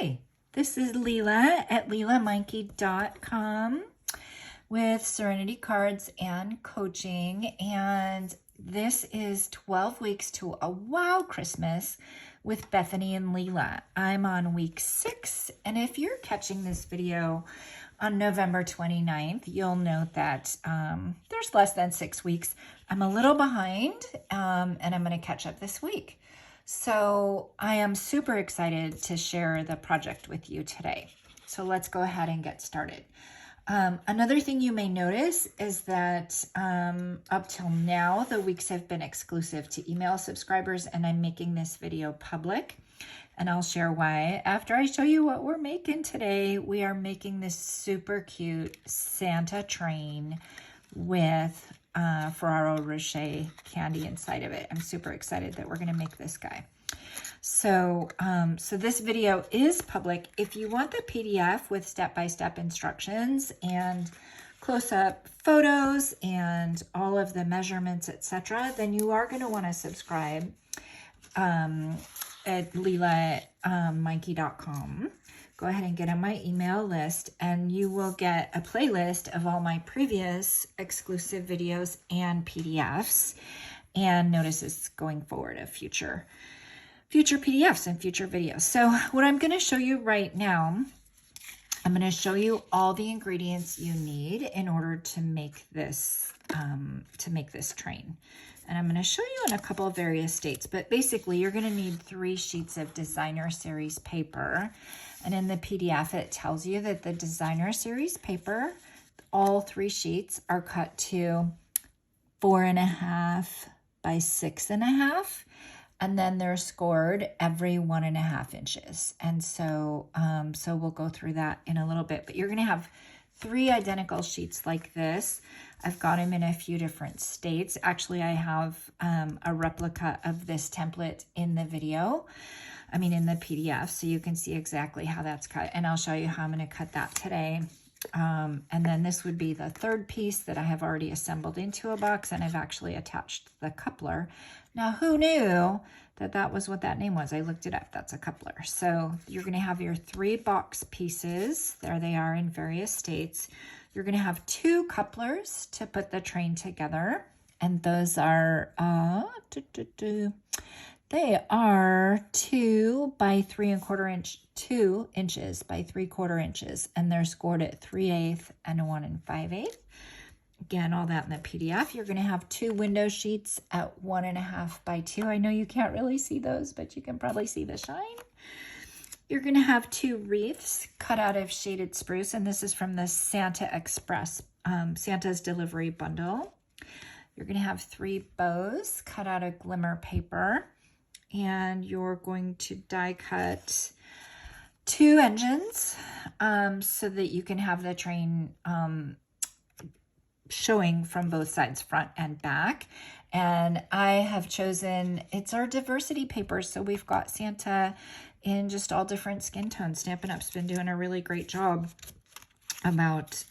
Hi, this is Lela at LelaMikey.com with Serenity Cards and Coaching, and this is 12 weeks to a wow Christmas with Bethany and Lela. I'm on week 6, and if you're catching this video on November 29th, you'll note that there's less than 6 weeks. I'm a little behind, and I'm going to catch up this week. So I am super excited to share the project with you today. So let's go ahead and get started. Another thing you may notice is that up till now, the weeks have been exclusive to email subscribers, and I'm making this video public. And I'll share why after I show you what we're making today. We are making this super cute Santa train with Ferrero Rocher candy inside of it. I'm super excited that we're going to make this guy. So, so this video is public. If you want the PDF with step-by-step instructions and close-up photos and all of the measurements, etc., then you are going to want to subscribe at LelaMikey.com. Go ahead and get on my email list, and you will get a playlist of all my previous exclusive videos and PDFs and notices going forward of future PDFs and future videos. So what I'm going to show you right now, I'm going to show you all the ingredients you need in order to make this train. And I'm going to show you in a couple of various states, but basically you're going to need 3 sheets of designer series paper. And in the PDF, it tells you that the designer series paper, all 3 sheets are cut to 4.5 by 6.5. And then they're scored every 1.5 inches. And so, so we'll go through that in a little bit, but you're going to have 3 identical sheets like this. I've got them in a few different states. Actually, I have a replica of this template in the video. In the PDF, so you can see exactly how that's cut. And I'll show you how I'm going to cut that today. And then this would be the 3rd piece that I have already assembled into a box, and I've actually attached the coupler. Now, who knew that that was what that name was? I looked it up. That's a coupler. So you're going to have your 3 box pieces. There they are in various states. You're going to have 2 couplers to put the train together. And those are, they are 2 by 3¼ inch, 2 inches by 3/4 inches, and they're scored at 3/8 and 1 5/8. Again, all that in the PDF. You're going to have 2 window sheets at 1.5 by 2. I know you can't really see those, but you can probably see the shine. You're going to have 2 wreaths cut out of shaded spruce, and this is from the Santa Express, Santa's Delivery Bundle. You're going to have 3 bows cut out of glimmer paper, and you're going to die cut 2 engines so that you can have the train showing from both sides, front and back. And I have chosen, it's our diversity paper, so we've got Santa in just all different skin tones. Stampin' Up's been doing a really great job about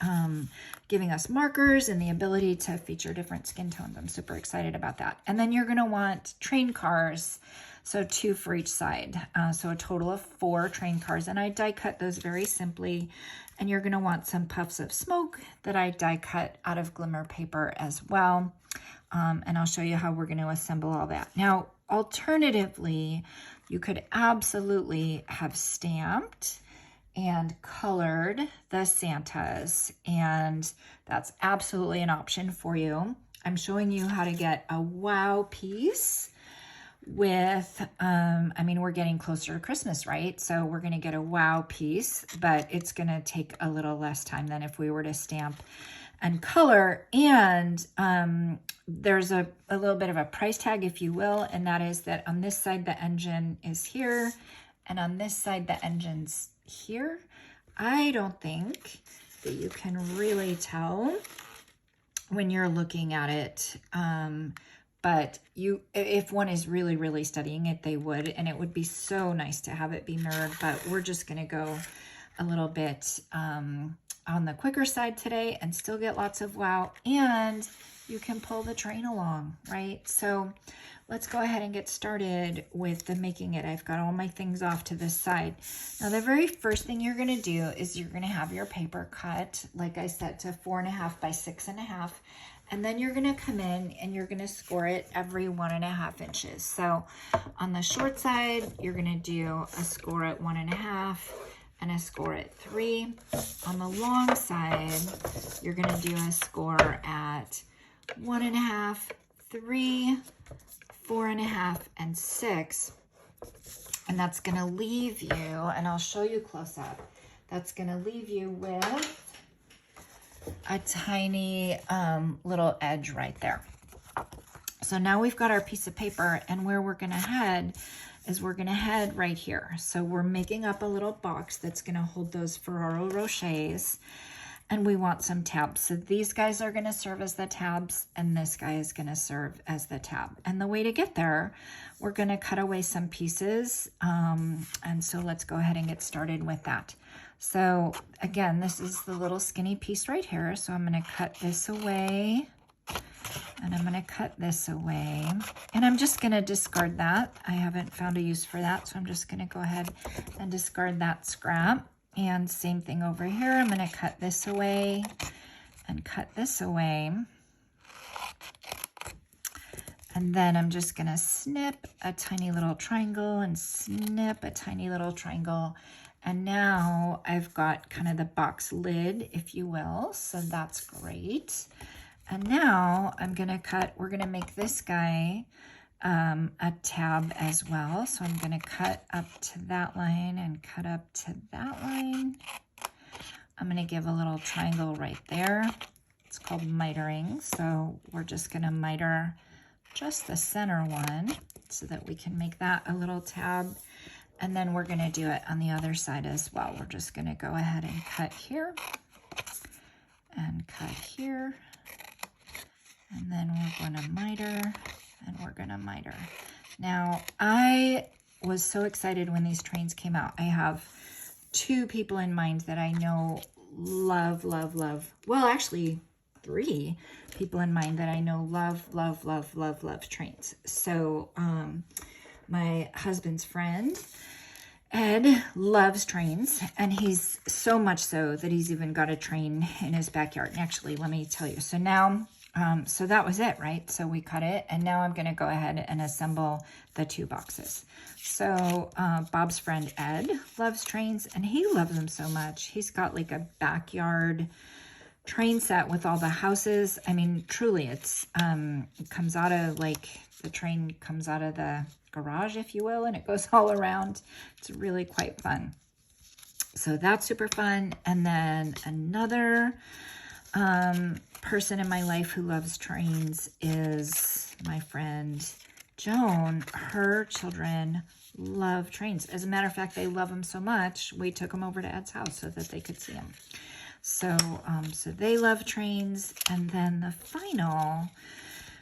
giving us markers and the ability to feature different skin tones. I'm super excited about that. And then you're going to want train cars, so 2 for each side. So a total of 4 train cars, and I die cut those very simply. And you're going to want some puffs of smoke that I die cut out of glimmer paper as well. And I'll show you how we're going to assemble all that. Now, alternatively, you could absolutely have stamped and colored the Santas, and that's absolutely an option for you. I'm showing you how to get a wow piece with, we're getting closer to Christmas, right? So we're going to get a wow piece, but it's going to take a little less time than if we were to stamp and color. And there's a little bit of a price tag, if you will, and that is that on this side, the engine is here, and on this side, the engine's here. I don't think that you can really tell when you're looking at it, but if one is really, really studying it, they would, and it would be so nice to have it be mirrored, but we're just going to go a little bit on the quicker side today and still get lots of wow, and you can pull the train along, right? So let's go ahead and get started with the making it. I've got all my things off to this side. Now, the very first thing you're going to do is you're going to have your paper cut, like I said, to 4.5 by 6.5. And then you're going to come in and you're going to score it every 1.5 inches. So on the short side, you're going to do a score at 1.5 and a score at 3. On the long side, you're going to do a score at 1.5, 3, 4.5, and 6. And that's going to leave you, and I'll show you close up, that's going to leave you with a tiny little edge right there. So now we've got our piece of paper, and where we're going to head is we're going to head right here. So we're making up a little box that's going to hold those Ferrero Rochers, and we want some tabs. So these guys are going to serve as the tabs, and this guy is going to serve as the tab. And the way to get there, we're going to cut away some pieces. And so let's go ahead and get started with that. So again, this is the little skinny piece right here. So I'm going to cut this away, and I'm going to cut this away, and I'm just going to discard that. I haven't found a use for that, so I'm just going to go ahead and discard that scrap. And same thing over here. I'm going to cut this away and cut this away. And then I'm just going to snip a tiny little triangle and snip a tiny little triangle. And now I've got kind of the box lid, if you will. So that's great. And now I'm going to cut, we're going to make this guy a tab as well. So I'm going to cut up to that line and cut up to that line. I'm going to give a little triangle right there. It's called mitering. So we're just going to miter just the center one so that we can make that a little tab. And then we're going to do it on the other side as well. We're just going to go ahead and cut here and cut here. And then we're going to miter, and we're going to miter. Now, I was so excited when these trains came out. I have 2 people in mind that I know love, love, love. Well, actually 3 people in mind that I know love, love, love, love, love trains. So my husband's friend, Ed, loves trains, and he's so much so that he's even got a train in his backyard. And actually, let me tell you. So now, so that was it, right? So we cut it, and now I'm going to go ahead and assemble the 2 boxes. So Bob's friend Ed loves trains, and he loves them so much. He's got like a backyard train set with all the houses. I mean, truly, it's it comes out of like, the train comes out of the garage, if you will, and it goes all around. It's really quite fun. So that's super fun. And then another person in my life who loves trains is my friend Joan. Her children love trains. As a matter of fact, they love them so much, we took them over to Ed's house so that they could see them. So, so they love trains. And then the final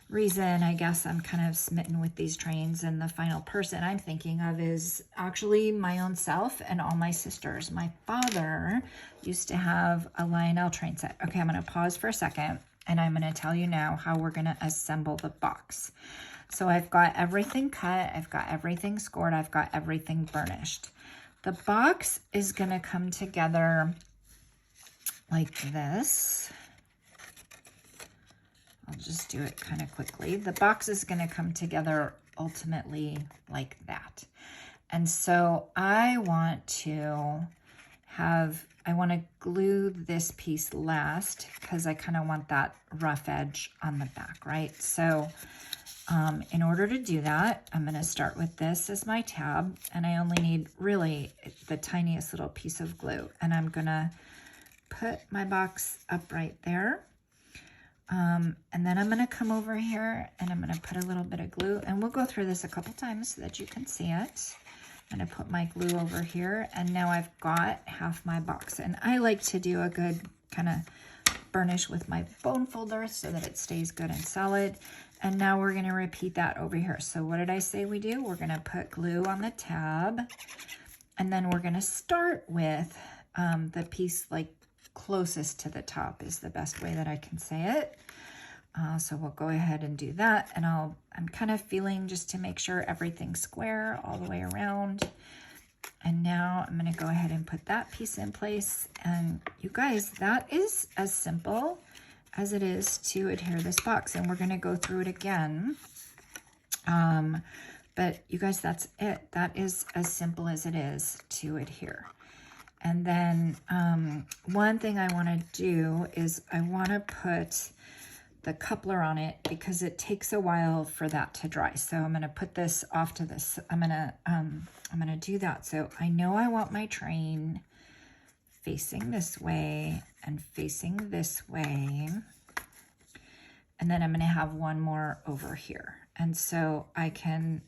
reason I guess I'm kind of smitten with these trains, and the final person I'm thinking of is actually my own self and all my sisters. My father used to have a Lionel train set. Okay, I'm going to pause for a second, and I'm going to tell you now how we're going to assemble the box. So I've got everything cut, I've got everything scored, I've got everything burnished. The box is going to come together like this. I'll just do it kind of quickly. The box is going to come together ultimately like that. And so I want to glue this piece last because I kind of want that rough edge on the back, right? So in order to do that, I'm going to start with this as my tab, and I only need really the tiniest little piece of glue. And I'm going to put my box up right there. And then I'm going to come over here and I'm going to put a little bit of glue, and we'll go through this a couple times so that you can see it. I'm going to put my glue over here, and now I've got half my box. And I like to do a good kind of burnish with my bone folder so that it stays good and solid. And now we're going to repeat that over here. So what did I say we do? We're going to put glue on the tab, and then we're going to start with the piece like closest to the top is the best way that I can say it. So we'll go ahead and do that. And I'm kind of feeling just to make sure everything's square all the way around. And now I'm going to go ahead and put that piece in place. And you guys, that is as simple as it is to adhere this box. And we're going to go through it again. But you guys, that's it. That is as simple as it is to adhere. And then one thing I want to do is I want to put the coupler on it because it takes a while for that to dry. So I'm going to put this off to this. I'm going to do that. So I know I want my train facing this way and facing this way. And then I'm going to have one more over here. And so I can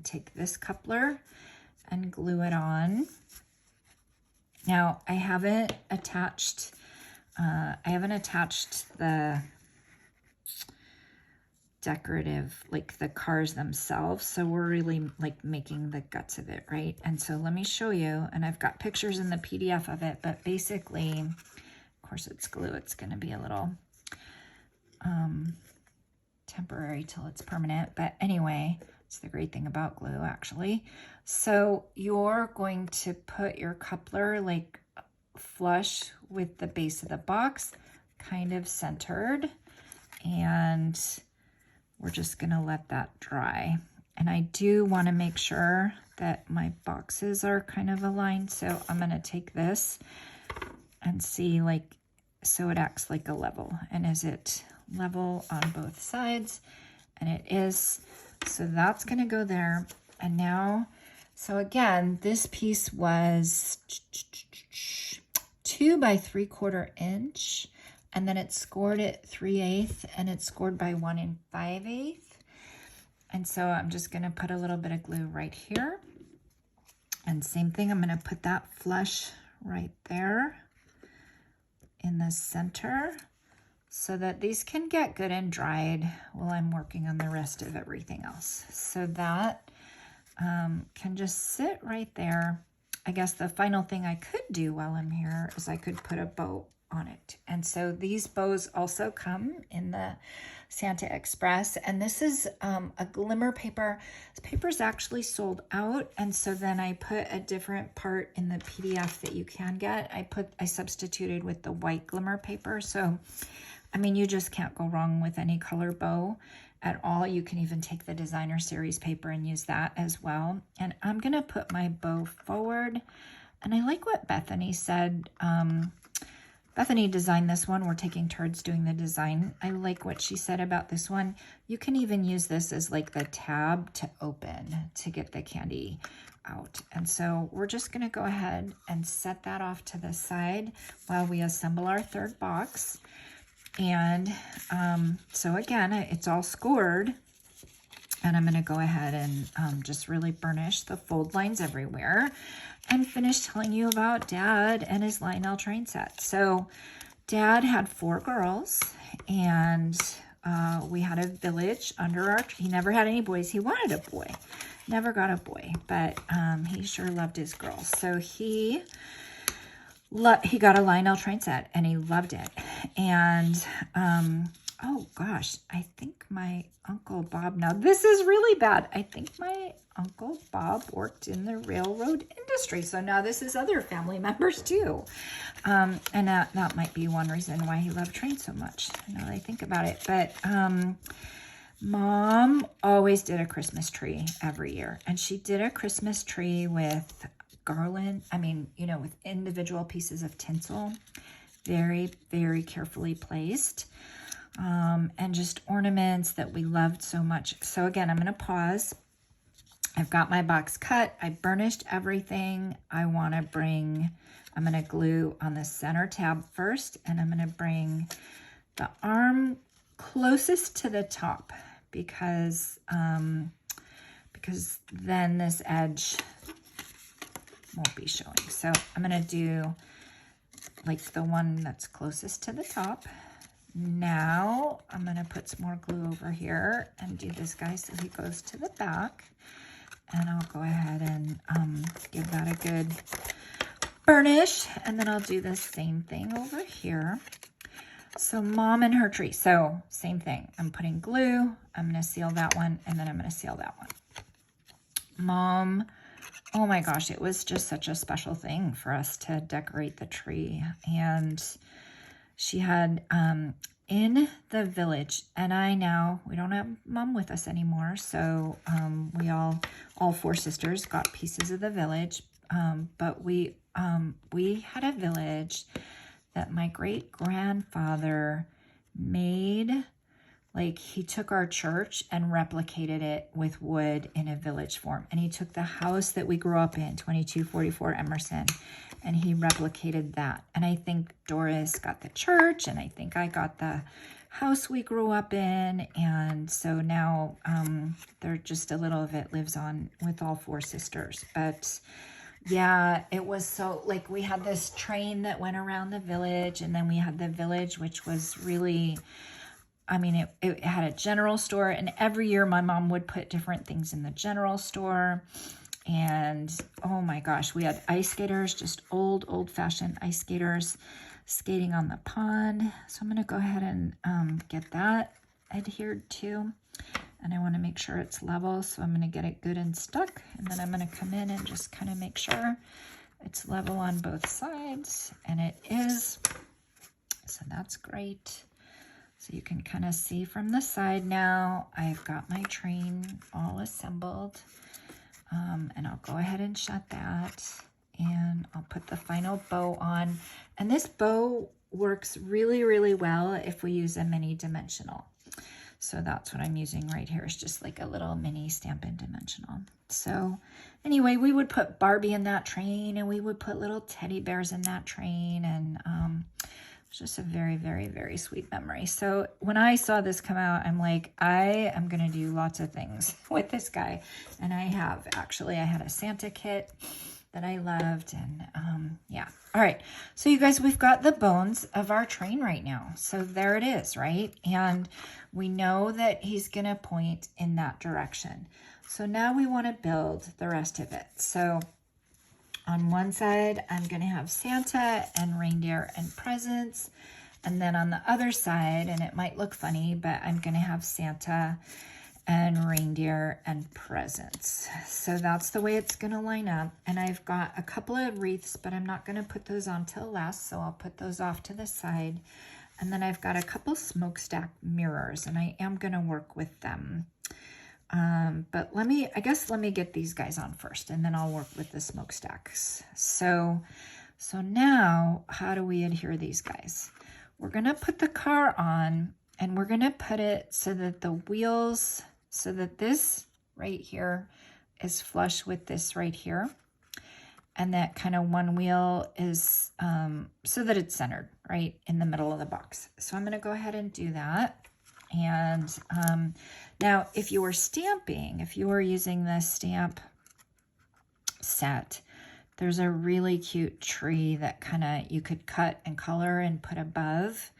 take this coupler and glue it on. Now I haven't attached the decorative, like the cars themselves. So we're really like making the guts of it, right? And so let me show you, and I've got pictures in the PDF of it, but basically, of course it's glue. It's going to be a little temporary till it's permanent. But anyway, it's the great thing about glue actually. So you're going to put your coupler like flush with the base of the box, kind of centered, and we're just going to let that dry. And I do want to make sure that my boxes are kind of aligned. So I'm going to take this and see, like, so it acts like a level. And is it level on both sides? And it is. So that's going to go there. And now, so again, this piece was 2 by 3/4 inch. And then it scored at 3/8 and it's scored by 1 5/8. And so I'm just going to put a little bit of glue right here. And same thing, I'm going to put that flush right there in the center so that these can get good and dried while I'm working on the rest of everything else. So that can just sit right there. I guess the final thing I could do while I'm here is I could put a bow on it. And so these bows also come in the Santa Express, and this is a glimmer paper. This paper is actually sold out, and so then I put a different part in the PDF that you can get. I substituted with the white glimmer paper. So I mean, you just can't go wrong with any color bow at all. You can even take the designer series paper and use that as well. And I'm gonna put my bow forward, and I like what Bethany said. Bethany designed this one. We're taking turns doing the design. I like what she said about this one. You can even use this as like the tab to open to get the candy out. And so we're just going to go ahead and set that off to the side while we assemble our third box. And so again, it's all scored. And I'm going to go ahead and just really burnish the fold lines everywhere and finish telling you about Dad and his Lionel train set. So Dad had 4 girls, and we had a village under our, he never had any boys. He wanted a boy, never got a boy, but he sure loved his girls. So he got a Lionel train set and he loved it. And oh gosh, I think my Uncle Bob, now this is really bad. I think my Uncle Bob worked in the railroad industry. So now this is other family members too. And that might be one reason why he loved trains so much, now that I think about it. But Mom always did a Christmas tree every year. And she did a Christmas tree with garland, with individual pieces of tinsel, very, very carefully placed. And just ornaments that we loved so much. So again, I'm going to pause. I've got my box cut. I burnished everything. I'm going to glue on the center tab first, and I'm going to bring the arm closest to the top because then this edge won't be showing. So I'm going to do like the one that's closest to the top. Now I'm going to put some more glue over here and do this guy so he goes to the back. And I'll go ahead and give that a good burnish. And then I'll do the same thing over here. So Mom and her tree. So same thing. I'm putting glue. I'm going to seal that one, and then I'm going to seal that one. Mom, oh my gosh, it was just such a special thing for us to decorate the tree. And she had in the village, and we don't have Mom with us anymore, so we all four sisters got pieces of the village, but we had a village that my great-grandfather made. Like, he took our church and replicated it with wood in a village form. And he took the house that we grew up in, 2244 Emerson, and he replicated that. And I think Doris got the church, and I think I got the house we grew up in. And so now there just a little of it lives on with all four sisters. But yeah, it was so, like, we had this train that went around the village, and then we had the village, which was really... I mean, it had a general store, and every year my mom would put different things in the general store. And oh my gosh, we had ice skaters, just old-fashioned ice skaters skating on the pond. So I'm going to go ahead and get that adhered to. And I want to make sure it's level, so I'm going to get it good and stuck. And then I'm going to come in and just kind of make sure it's level on both sides. And it is. So that's great. So you can kind of see from the side now, I've got my train all assembled. And I'll go ahead and shut that. And I'll put the final bow on. And this bow works really, really well if we use a mini dimensional. So that's what I'm using right here. It's just like a little mini Stampin' Dimensional. So anyway, we would put Barbie in that train, and we would put little teddy bears in that train. And it's just a very, very, very sweet memory. So when I saw this come out, I'm like, I am going to do lots of things with this guy. And I have, actually, I had a Santa kit that I loved. And yeah. All right. So you guys, we've got the bones of our train right now. So there it is, right? And we know that he's going to point in that direction. So now we want to build the rest of it. So on one side, I'm going to have Santa and reindeer and presents. And then on the other side, and it might look funny, but I'm going to have Santa and reindeer and presents. So that's the way it's going to line up. And I've got a couple of wreaths, but I'm not going to put those on till last. So I'll put those off to the side. And then I've got a couple smokestack mirrors, and I am going to work with them. But let me get these guys on first, and then I'll work with the smokestacks. So now how do we adhere these guys? We're going to put the car on, and we're going to put it so that the wheels, so that this right here is flush with this right here. And that kind of one wheel is, so that it's centered right in the middle of the box. So I'm going to go ahead and do that. And now if you were stamping, if you were using the stamp set, there's a really cute tree that kind of you could cut and color and put above.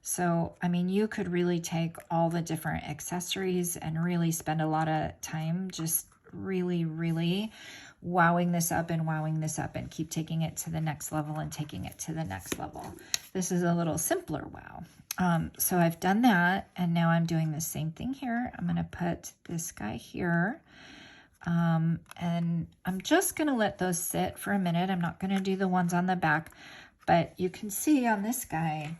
So, I mean, you could really take all the different accessories and really spend a lot of time just really, really wowing this up and keep taking it to the next level and taking it to the next level. This is a little simpler wow. So I've done that, and now I'm doing the same thing here. I'm going to put this guy here, and I'm just going to let those sit for a minute. I'm not going to do the ones on the back, but you can see on this guy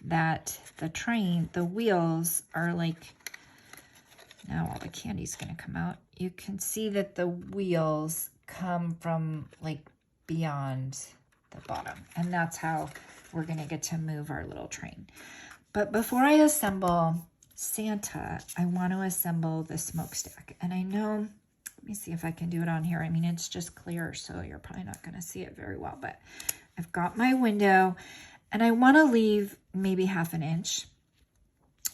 that the train, the wheels are like, now all the candy's going to come out. You can see that the wheels come from like beyond the bottom, and that's how we're going to get to move our little train. But before I assemble Santa, I want to assemble the smokestack. And I know, let me see if I can do it on here. I mean, it's just clear, so you're probably not going to see it very well. But I've got my window, and I want to leave maybe 1/2 inch.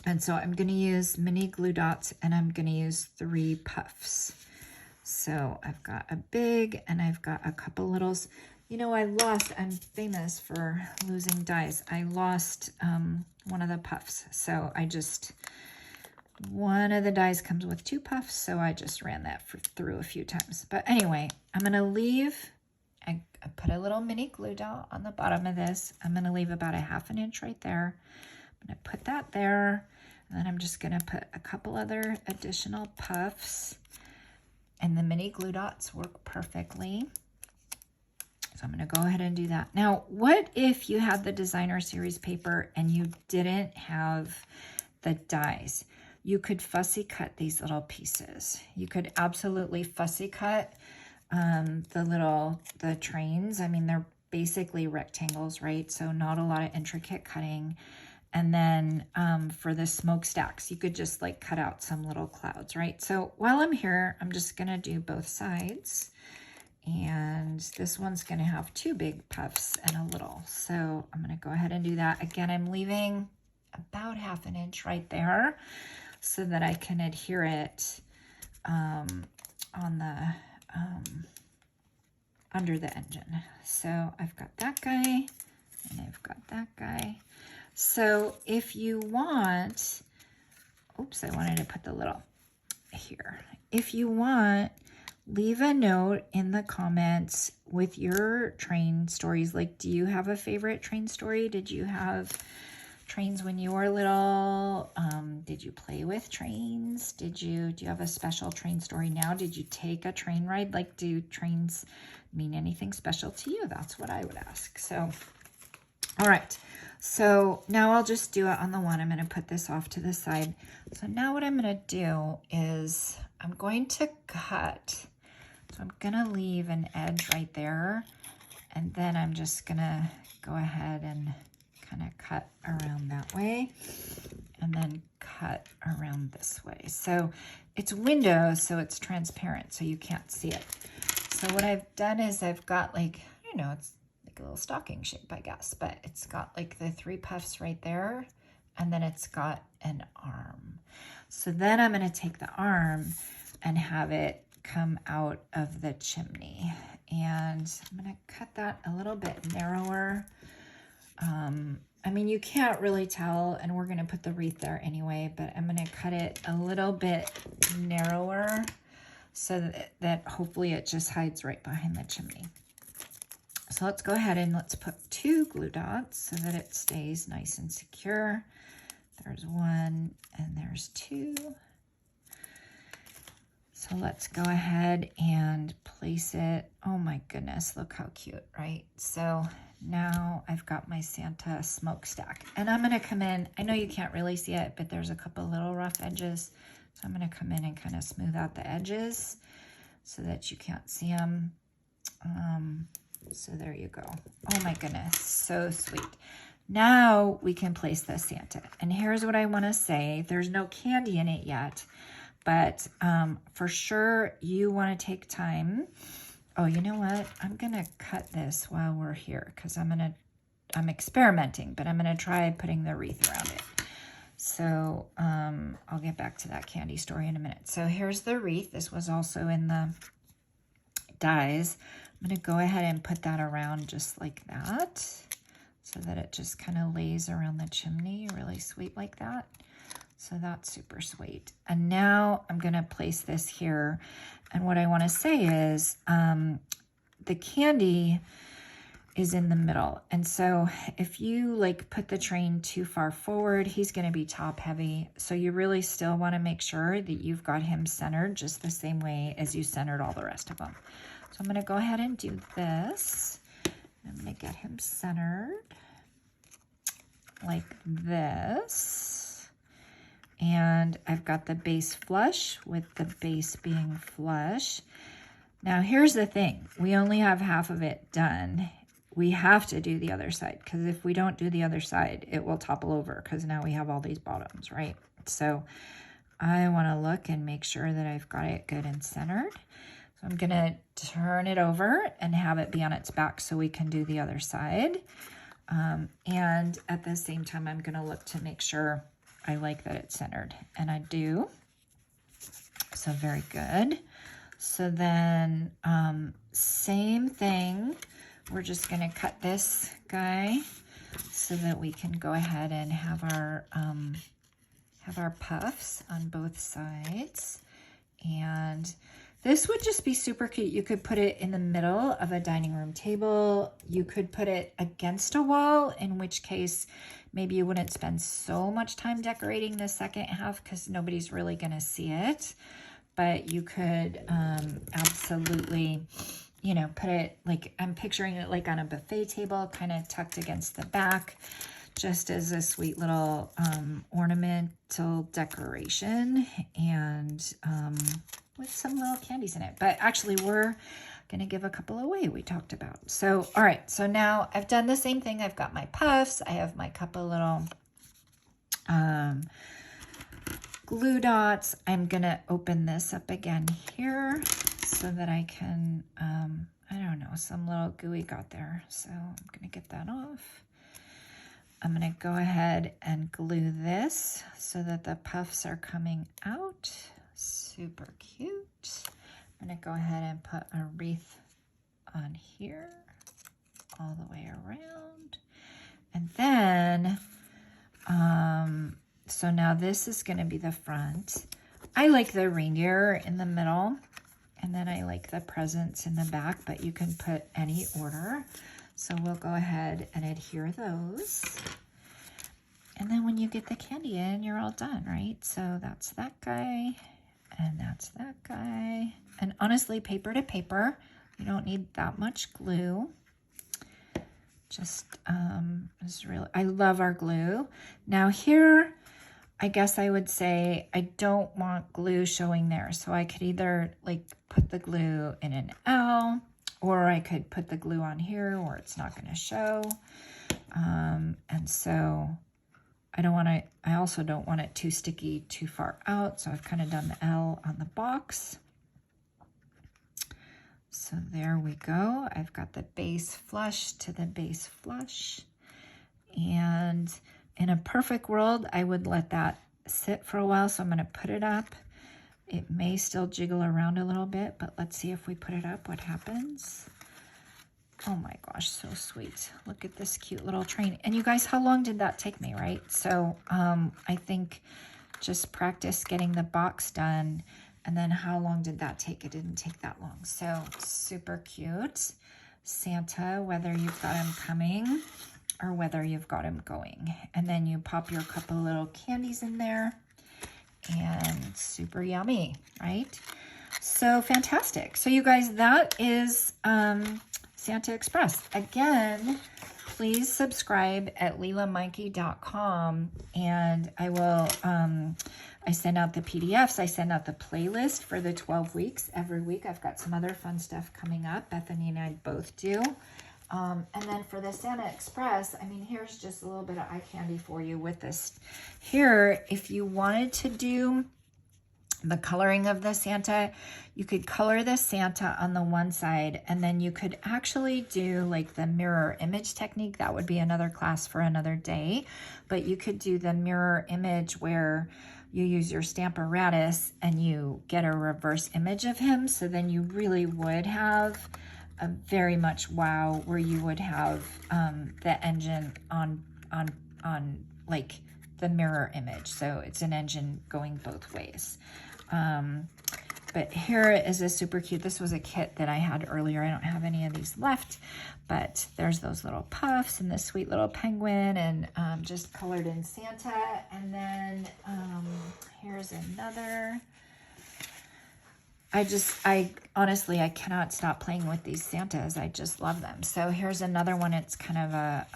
And so I'm going to use mini glue dots, and I'm going to use 3 puffs. So I've got a big, and I've got a couple littles. You know, I'm famous for losing dies. I lost one of the puffs. So one of the dies comes with 2 puffs. So I just ran that through a few times. But anyway, I'm going to leave, I put a little mini glue dot on the bottom of this. I'm going to leave about 1/2 inch right there. I'm I'm gonna put that there. And then I'm just gonna put a couple other additional puffs, and the mini glue dots work perfectly. So I'm gonna go ahead and do that. Now, what if you had the designer series paper and you didn't have the dies? You could fussy cut these little pieces. You could absolutely fussy cut the trains. I mean, they're basically rectangles, right? So not a lot of intricate cutting. And then for the smokestacks, you could just like cut out some little clouds, right? So while I'm here, I'm just gonna do both sides. And this one's gonna have 2 big puffs and a little. So I'm gonna go ahead and do that. Again, I'm leaving about 1/2 inch right there so that I can adhere it on the under the engine. So I've got that guy and I've got that guy. So if you want, oops, I wanted to put the little here. If you want, leave a note in the comments with your train stories. Like, do you have a favorite train story? Did you have trains when you were little? Did you play with trains? Do you have a special train story now? Did you take a train ride? Like, do trains mean anything special to you? That's what I would ask. So, all right. So now I'll just do it on the one. I'm going to put this off to the side. So now what I'm going to do is I'm going to cut. So I'm going to leave an edge right there. And then I'm just going to go ahead and kind of cut around that way. And then cut around this way. So it's window, so it's transparent, so you can't see it. So what I've done is I've got like, I don't know, it's like a little stocking shape, I guess, but it's got like the 3 puffs right there, and then it's got an arm. So then I'm going to take the arm and have it come out of the chimney. And I'm going to cut that a little bit narrower. I mean, you can't really tell, and we're going to put the wreath there anyway, but I'm going to cut it a little bit narrower so that hopefully it just hides right behind the chimney. So let's go ahead and let's put 2 glue dots so that it stays nice and secure. There's 1 and there's 2. So let's go ahead and place it. Oh my goodness, look how cute, right? So now I've got my Santa smokestack, and I'm gonna come in. I know you can't really see it, but there's a couple little rough edges. So I'm gonna come in and kind of smooth out the edges so that you can't see them. So there you go. Oh my goodness, so sweet. Now we can place the Santa. And here's what I wanna say. There's no candy in it yet, but for sure you wanna take time. Oh, you know what? I'm gonna cut this while we're here because I'm experimenting, but I'm gonna try putting the wreath around it. So I'll get back to that candy story in a minute. So here's the wreath. This was also in the dies. I'm gonna go ahead and put that around just like that so that it just kind of lays around the chimney, really sweet like that. So that's super sweet. And now I'm gonna place this here. And what I wanna say is the candy is in the middle. And so if you like put the train too far forward, he's gonna be top heavy. So you really still wanna make sure that you've got him centered just the same way as you centered all the rest of them. So I'm gonna go ahead and do this. I'm gonna get him centered like this. And I've got the base flush with the base being flush. Now here's the thing, we only have half of it done. We have to do the other side because if we don't do the other side, it will topple over because now we have all these bottoms, right? So I wanna look and make sure that I've got it good and centered. So I'm gonna turn it over and have it be on its back so we can do the other side. And at the same time, I'm gonna look to make sure I like that it's centered, and I do. So very good. So then same thing. We're just gonna cut this guy so that we can go ahead and have our puffs on both sides. And This would just be super cute. You could put it in the middle of a dining room table. You could put it against a wall, in which case maybe you wouldn't spend so much time decorating the second half because nobody's really going to see it. But you could absolutely, you know, put it like, I'm picturing it like on a buffet table, kind of tucked against the back, just as a sweet little ornamental decoration, and with some little candies in it. But actually, we're going to give a couple away we talked about. So, all right. So now I've done the same thing. I've got my puffs. I have my couple little glue dots. I'm going to open this up again here so that I can, I don't know, some little gooey got there. So I'm going to get that off. I'm going to go ahead and glue this so that the puffs are coming out. Super cute. I'm going to go ahead and put a wreath on here all the way around. And then, so now this is going to be the front. I like the reindeer in the middle, and then I like the presents in the back, but you can put any order. So we'll go ahead and adhere those. And then when you get the candy in, you're all done, right? So that's that guy, and that's that guy. And honestly, paper to paper, you don't need that much glue. Just, is really, I love our glue. Now here, I guess I would say I don't want glue showing there. So I could either like put the glue in an L, or I could put the glue on here where it's not going to show. And so I also don't want it too sticky too far out. So I've kind of done the L on the box. So there we go. I've got the base flush to the base flush. And in a perfect world, I would let that sit for a while. So I'm going to put it up. It may still jiggle around a little bit, but let's see if we put it up, what happens. Oh my gosh, so sweet. Look at this cute little train. And you guys, how long did that take me, right? So I think just practice getting the box done. And then how long did that take? It didn't take that long. So super cute. Santa, whether you've got him coming or whether you've got him going. And then you pop your couple little candies in there. And super yummy, right? So fantastic. So you guys, that is Santa Express. Again, please subscribe at lelamikey.com, and I will, I send out the PDFs, I send out the playlist for the 12 weeks. Every week I've got some other fun stuff coming up. Bethany and I both do. And then for the Santa Express, I mean, here's just a little bit of eye candy for you with this. Here, if you wanted to do the coloring of the Santa, you could color the Santa on the one side, and then you could actually do like the mirror image technique. That would be another class for another day, but you could do the mirror image where you use your Stamparatus and you get a reverse image of him. So then you really would have a very much wow, where you would have the engine on like the mirror image. So it's an engine going both ways. But here is a super cute, this was a kit that I had earlier. I don't have any of these left, but there's those little puffs and this sweet little penguin, and just colored in Santa. And then here's another. I honestly, I cannot stop playing with these Santas. I just love them. So here's another one. It's kind of a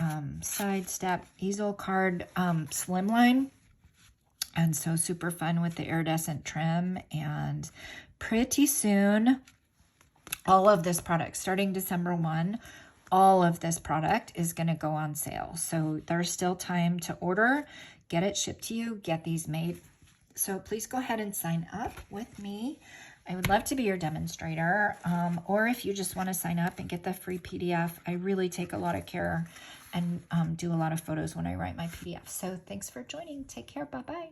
side step easel card slimline. And so super fun with the iridescent trim. And pretty soon, all of this product, starting December 1, all of this product is going to go on sale. So there's still time to order, get it shipped to you, get these made. So please go ahead and sign up with me. I would love to be your demonstrator, or if you just want to sign up and get the free PDF. I really take a lot of care and do a lot of photos when I write my PDF. So thanks for joining. Take care. Bye-bye.